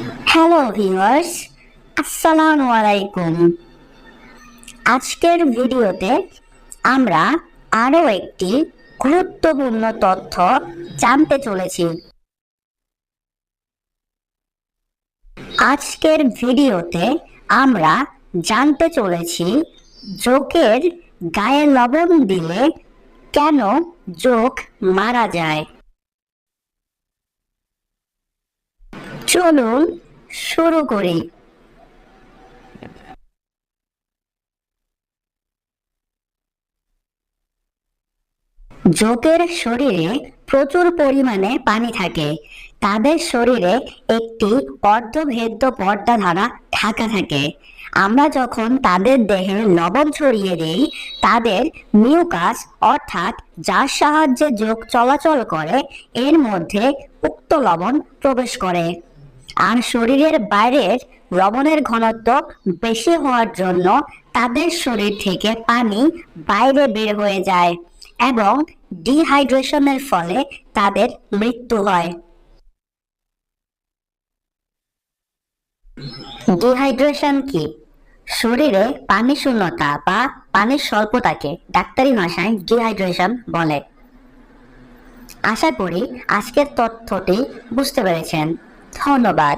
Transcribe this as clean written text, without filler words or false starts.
Hello viewers, আসসালামু আলাইকুম। আজকের ভিডিওতে আমরা আরো একটি গুরুত্বপূর্ণ তথ্য জানতে চলেছি। আজকের ভিডিওতে আমরা জানতে চলেছি জোকের গায়ে লবণ দিলে কেন জোক মারা যায়। চলুন শুরু করি। জোকের শরীরে প্রচুর পরিমাণে পানি থাকে। তাদের শরীরে একটি অর্ধভেদ্য পর্দা দ্বারা ঢাকা থাকে। আমরা যখন তাদের দেহে লবণ ছড়িয়ে দেই, তাদের মিউকাস অর্থাৎ যার সাহায্যে জোক চলাচল করে, এর মধ্যে উক্ত লবণ প্রবেশ করে। আর শরীরের বাইরের লবণের ঘনত্ব বেশি হওয়ার জন্য তাদের শরীর থেকে পানি বাইরে বের হয়ে যায় এবং ডিহাইড্রেশনের ফলে তাদের মৃত্যু হয়। ডিহাইড্রেশন কি? শরীরে পানি শূন্যতা বা পানির স্বল্পতাকে ডাক্তারি ভাষায় ডিহাইড্রেশন বলে। আশা করি আজকের তথ্যটি বুঝতে পেরেছেন। ধন্যবাদ।